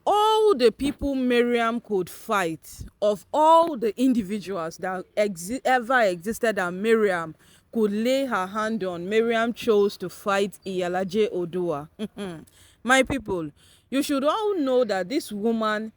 all the people Miriam could fight, of all the individuals that ever existed that Miriam could lay her hand on, Miriam chose to fight Iyalaje Odua. My people, you should all know that this woman,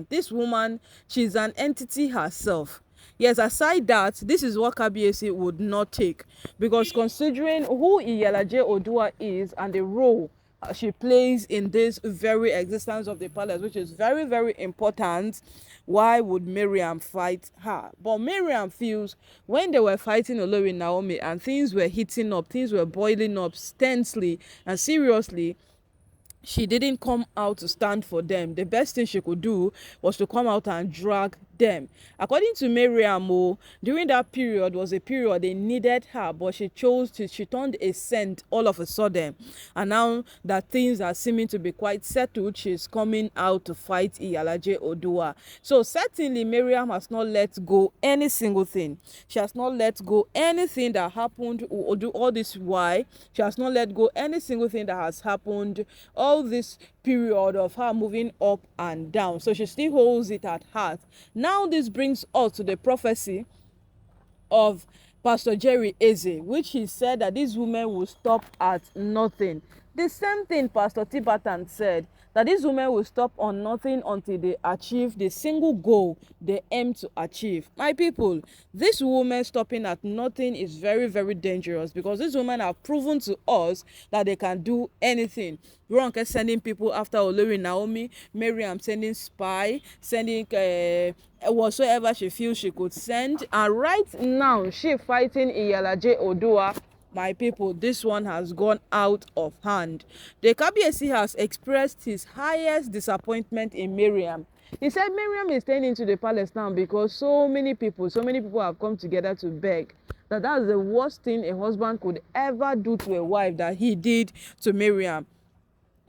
this woman, she's an entity herself. Yes, aside that, this is what Kabiyesi would not take, because considering who Iyalaje Odua is and the role she plays in this very existence of the palace, which is very, very important, why would Miriam fight her? But Miriam feels when they were fighting Olori Naomi and things were heating up, things were boiling up tensely and seriously, she didn't come out to stand for them. The best thing she could do was to come out and drag them. According to Miriam, during that period was a period they needed her, but she turned a scent all of a sudden. And now that things are seeming to be quite settled, she's coming out to fight Iyalaje Odua. So certainly Miriam has not let go any single thing. She has not let go anything that happened or do all this why. She has not let go any single thing that has happened all this period of her moving up and down. So she still holds it at heart. Now this brings us to the prophecy of Pastor Jerry Eze, which he said that these women will stop at nothing. The same thing Pastor Tibetan said, that these women will stop on nothing until they achieve the single goal they aim to achieve. My people, this woman stopping at nothing is very, very dangerous, because these women have proven to us that they can do anything. Ronke sending people after Olori Naomi, Miriam sending spy, sending whatsoever she feels she could send, and right now she fighting Iyalaje Odua. My people, this one has gone out of hand. The Kabiyesi has expressed his highest disappointment in Miriam. He said Miriam is staying into the palace now because so many people have come together to beg. That's the worst thing a husband could ever do to a wife that he did to Miriam.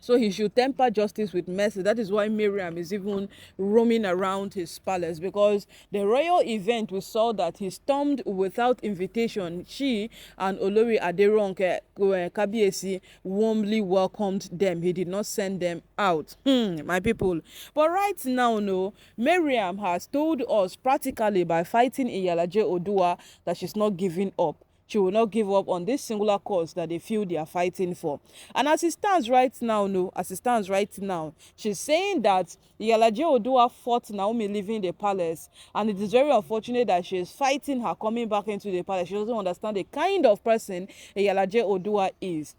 So he should temper justice with mercy. That is why Miriam is even roaming around his palace, because the royal event, we saw that he stormed without invitation. She and Olori Ronke Kabiyesi warmly welcomed them. He did not send them out. My people. But right now, no, Miriam has told us practically by fighting Iyalaje Odua that she's not giving up. She will not give up on this singular cause that they feel they are fighting for. And as it stands right now, she's saying that Iyalaje Odua fought Naomi leaving the palace, and it is very unfortunate that she is fighting her coming back into the palace. She doesn't understand the kind of person Iyalaje Odua is.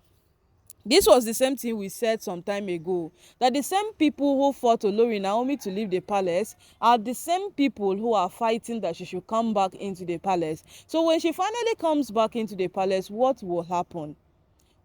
This was the same thing we said some time ago, that the same people who fought Olori Naomi to leave the palace are the same people who are fighting that she should come back into the palace. So when she finally comes back into the palace, what will happen?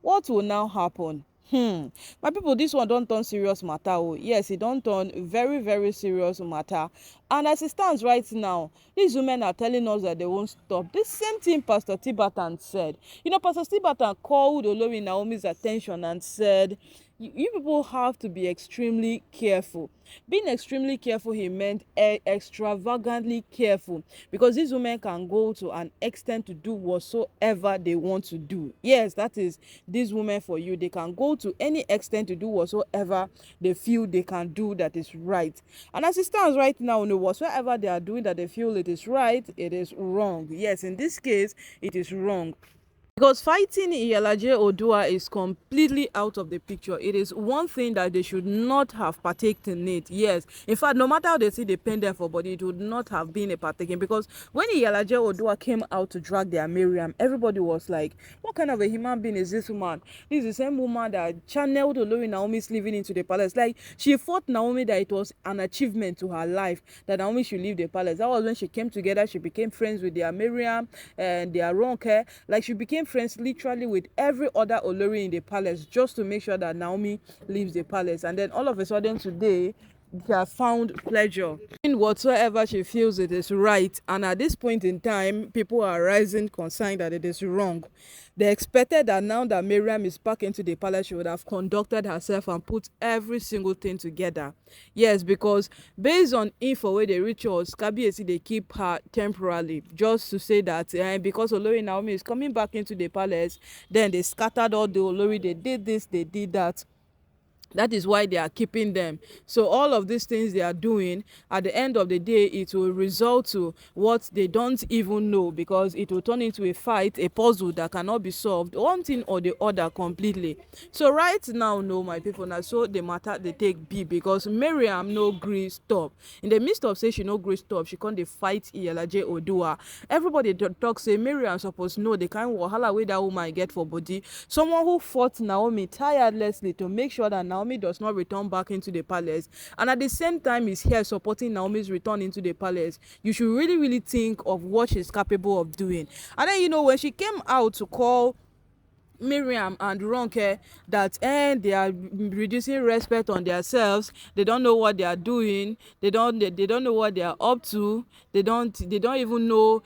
What will now happen? My people, this one don't turn serious matter. Oh yes, it don't turn very, very serious matter. And as it stands right now, these women are telling us that they won't stop. This same thing Pastor Tibetan said. Pastor Tibetan called Olori Naomi's attention and said, you people have to be extremely careful. Being extremely careful, he meant extravagantly careful, because these women can go to an extent to do whatsoever they want to do. Yes, that is these women for you. They can go to any extent to do whatsoever they feel they can do that is right. And as it stands right now, whatsoever they are doing that they feel it is right, it is wrong. Yes, in this case, it is wrong. Because fighting Iyalaje Odua is completely out of the picture. It is one thing that they should not have partaken in it. Yes. In fact, no matter how they see they pain them for, but it would not have been a partaking. Because when Iyalaje Odua came out to drag their Miriam, everybody was like, what kind of a human being is this woman? This is the same woman that channeled Olori Naomi's living into the palace. Like, she fought Naomi that it was an achievement to her life that Naomi should leave the palace. That was when she came together. She became friends with their Miriam and their Ronke. Like, she became friends literally with every other Olori in the palace just to make sure that Naomi leaves the palace. And then all of a sudden today, she has found pleasure in whatsoever she feels it is right. And at this point in time, people are rising concerned that it is wrong. They expected that now that Miriam is back into the palace, she would have conducted herself and put every single thing together. Yes, because based on info where they reach us, Kabiyesi, they keep her temporarily just to say that because Olori Naomi is coming back into the palace, then they scattered all the Olori, they did this, they did that. That is why they are keeping them. So all of these things they are doing, at the end of the day, it will result to what they don't even know, because it will turn into a fight, a puzzle that cannot be solved, one thing or the other completely. So right now, no, my people, now so the matter they take be, because Miriam no gree stop. In the midst of say she no gree stop, she can't dey fight iyalaje odua. Everybody talk say Miriam suppose know the kind wahala wey that woman get for body. Someone who fought Naomi tirelessly to make sure that Naomi does not return back into the palace, and at the same time is here supporting Naomi's return into the palace. You should really think of what she's capable of doing. And then, when she came out to call Miriam and Ronke that they are reducing respect on themselves, they don't know what they are doing, they don't know what they are up to, they don't even know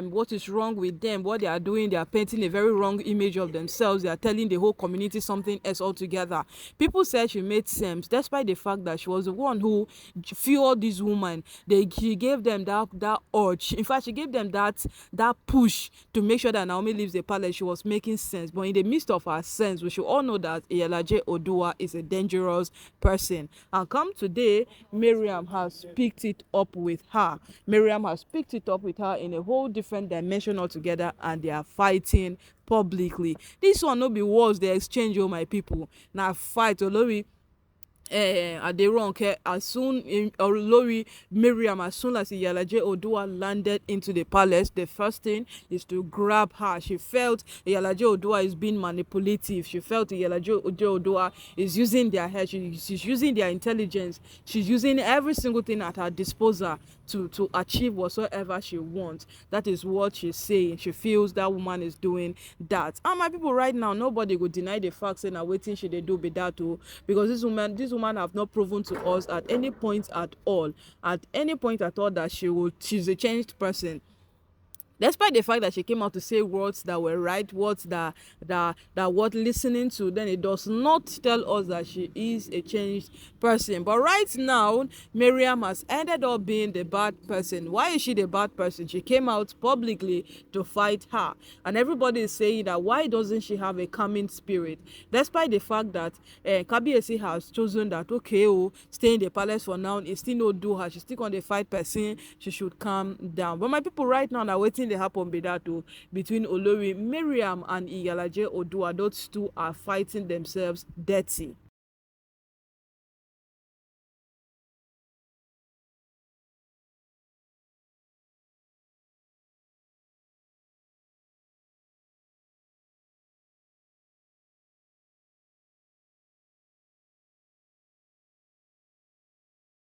what is wrong with them, what they are doing. They are painting a very wrong image of themselves. They are telling the whole community something else altogether. People said she made sense, despite the fact that she was the one who fueled this woman. She gave them that urge. In fact, she gave them that push to make sure that Naomi leaves the palace. She was making sense. But in the midst of her sense, we should all know that iyalaje odua is a dangerous person. And come today, Miriam has picked it up with her. Miriam has picked it up with her in a whole different dimension altogether, and they are fighting publicly. This one no be words they exchange, oh my people. Now fight Olori Ronke, as soon Olori Miriam, as soon as iyalaje odua landed into the palace, the first thing is to grab her. She felt iyalaje odua is being manipulative. She felt iyalaje odua is using their head. She's using their intelligence. She's using every single thing at her disposal to achieve whatsoever she wants. That is what she's saying. She feels that woman is doing that. And my people, right now, nobody would deny the fact saying waiting she they do be that too, because this woman have not proven to us at any point at all that she's a changed person. Despite the fact that she came out to say words that were right, words that worth listening to, then it does not tell us that she is a changed person. But right now, Miriam has ended up being the bad person. Why is she the bad person? She came out publicly to fight her. And everybody is saying that why doesn't she have a calming spirit? Despite the fact that Kabiyesi has chosen that, okay, stay in the palace for now, it still no do her. She's still on the fight person. She should calm down. But my people, right now, are waiting. They happen be that between Olori Miriam and iyalaje odua. Those two are fighting themselves dirty.